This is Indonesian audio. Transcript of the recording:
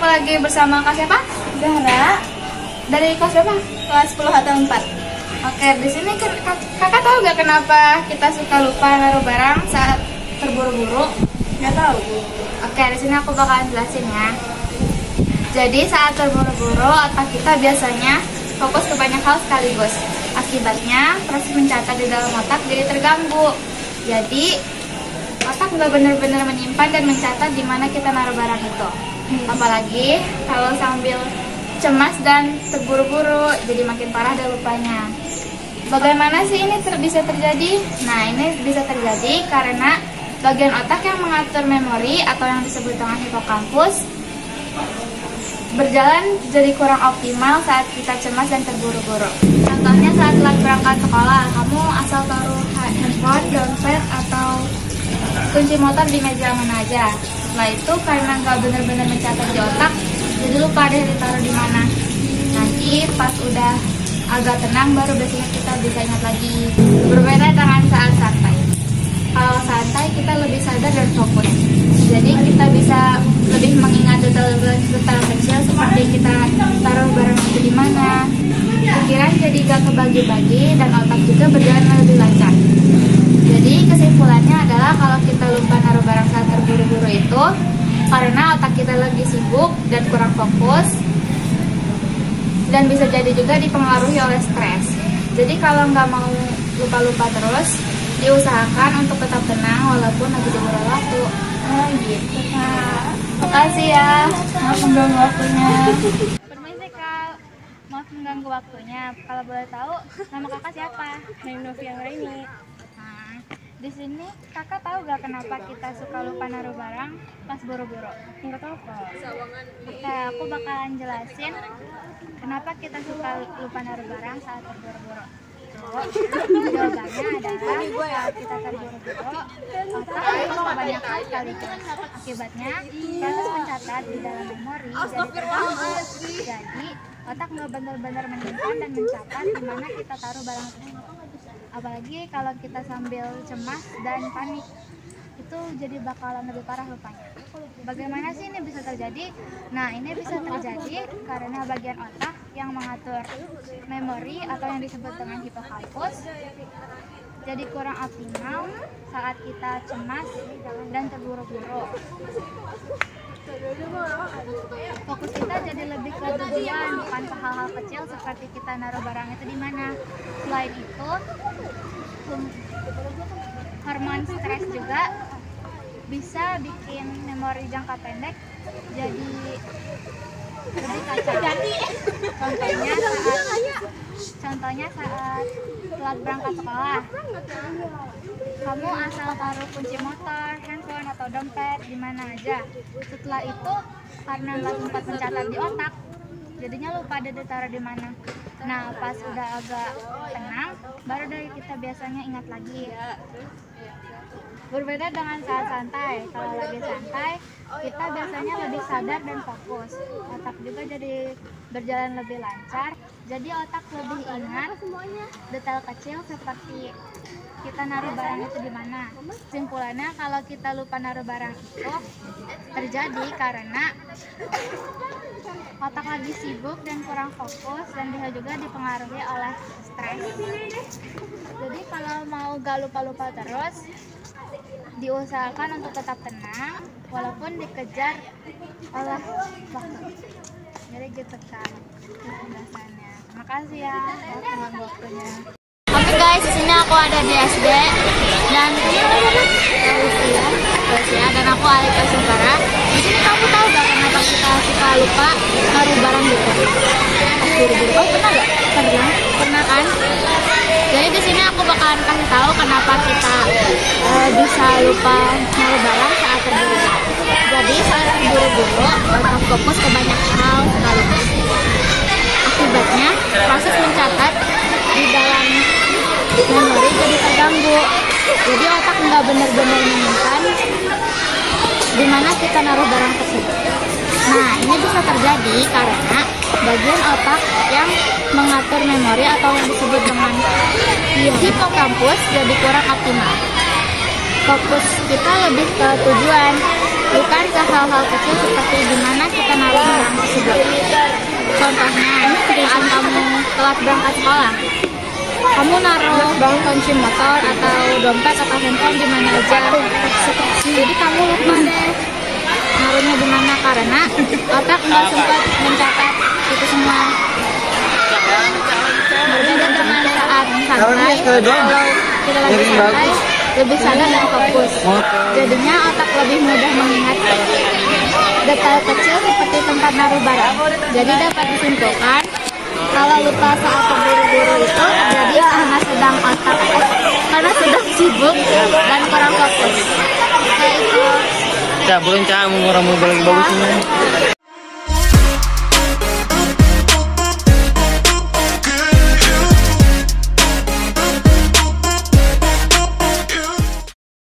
aku lagi bersama Kak siapa? Zahra. Dari kelas berapa? Kelas 10 atau 4. Oke, di sini kakak tahu nggak kenapa kita suka lupa naruh barang saat terburu-buru? Nggak tahu. Oke, di sini aku bakalan jelasin ya. Jadi saat terburu-buru, otak kita biasanya fokus ke banyak hal sekaligus. Akibatnya, proses mencatat di dalam otak jadi terganggu. Jadi, otak nggak benar-benar menyimpan dan mencatat di mana kita naruh barang itu. Apalagi kalau sambil cemas dan terburu-buru, jadi makin parah dan lupanya. Bagaimana sih ini bisa terjadi? Nah, ini bisa terjadi karena bagian otak yang mengatur memori atau yang disebut dengan hipokampus berjalan jadi kurang optimal saat kita cemas dan terburu-buru. Contohnya saat lagi berangkat sekolah, kamu asal taruh handphone, dompet, atau kunci motor di meja mana aja. Setelah itu karena nggak benar-benar mencatat di otak, jadi lupa deh ditaruh di mana. Nanti pas udah agak tenang baru biasanya kita bisa ingat lagi. Berbeda dengan saat santai. Kalau santai kita lebih sadar dan fokus. Jadi kita bisa lebih mengingat detail kecil seperti kita taruh barang itu di mana. Pikiran jadi gak kebagi-bagi dan otak juga berjalan lebih lancar. Jadi kesimpulannya adalah kalau kita lupa naruh barang saat terburu-buru itu karena otak kita lagi sibuk dan kurang fokus, dan bisa jadi juga dipengaruhi oleh stres. Jadi kalau nggak mau lupa-lupa terus, diusahakan untuk tetap tenang walaupun lagi diburu waktu. Oh gitu Kak. Makasih ya, maaf mengganggu waktunya. Permisi Kak, maaf mengganggu waktunya. Kalau boleh tahu, nama kakak siapa? Novian Raini. Di sini kakak tahu gak kenapa kita suka lupa naruh barang pas buru-buru? Nggak tahu Kak. Oke, aku bakalan jelasin kenapa kita suka lupa naruh barang saat terburu-buru. Jawabannya adalah saat kita terburu-buru, otak kita banyak hal sekaligus. Akibatnya, proses mencatat di dalam memori jadi terganggu. Jadi, otak nggak benar-benar menyimpan dan mencatat di mana kita taruh barang tersebut. Apalagi kalau kita sambil cemas dan panik, itu jadi bakalan lebih parah lupanya. Bagaimana sih ini bisa terjadi? Nah, ini bisa terjadi karena bagian otak yang mengatur memori atau yang disebut dengan hipokampus jadi kurang optimal saat kita cemas dan terburu-buru. Fokus kita jadi lebih ke tujuan, bukan ke hal-hal kecil seperti kita naruh barang itu di mana. Selain itu, hormon stres juga bisa bikin memori jangka pendek jadi lebih kacau. Contohnya saat telat berangkat sekolah, kamu asal taruh kunci motor, handphone, atau dompet di mana aja. Setelah itu karena nggak sempat mencatat di otak, jadinya lupa deh ditaruh di mana. Nah, pas udah agak tenang, baru dari kita biasanya ingat lagi. Berbeda dengan saat santai. Kalau lagi santai, kita biasanya lebih sadar dan fokus. Otak juga jadi berjalan lebih lancar. Jadi otak lebih ingat detail kecil seperti kita naruh barang itu di mana. Simpulannya, kalau kita lupa naruh barang itu terjadi karena otak lagi sibuk dan kurang fokus, dan bisa juga dipengaruhi oleh stres. Jadi kalau mau gak lupa-lupa terus, diusahakan untuk tetap tenang walaupun dikejar oleh waktu. Jadi gitu kan penjelasannya. Makasih ya teman waktunya. Oke guys, di sini aku ada di SD dan Lucia dan aku Alika Sumpara. Di sini kamu tahu gak kenapa kita suka lupa naruh barang gitu? Buru-buru. Oh, pernah gak? Pernah kan? Jadi di sini aku bakalan kasih tahu kenapa kita bisa lupa naruh barang saat terburu-buru. Jadi saat terburu-buru, otak fokus ke banyak hal sekaligus. Akibatnya, proses mencatat di dalam memori jadi terganggu. Jadi otak nggak benar-benar menyimpan di mana kita naruh barang tersebut. Nah, ini bisa terjadi karena bagian otak yang mengatur memori atau yang disebut dengan hipokampus jadi kurang optimal. Fokus kita lebih ke tujuan, bukan ke hal-hal kecil seperti di mana kita naruh barang telat berangkat sekolah. Kamu naruh kunci motor atau dompet atau handphone di mana aja. Jadi kamu lupa deh naruhnya di mana karena otak nggak sempat mencatat itu semua. Berbeda dengan saat santai, kalau kita lagi santai lebih sadar dan fokus. Jadinya otak lebih mudah mengingat detail kecil seperti tempat naruh barang. Jadi dapat disimpulkan kalau lupa saat terburu-buru itu terjadi karena sedang sibuk dan kurang fokus. Kayak itu. Cak, bukan Cak, mau orang mau lagi bagus ini.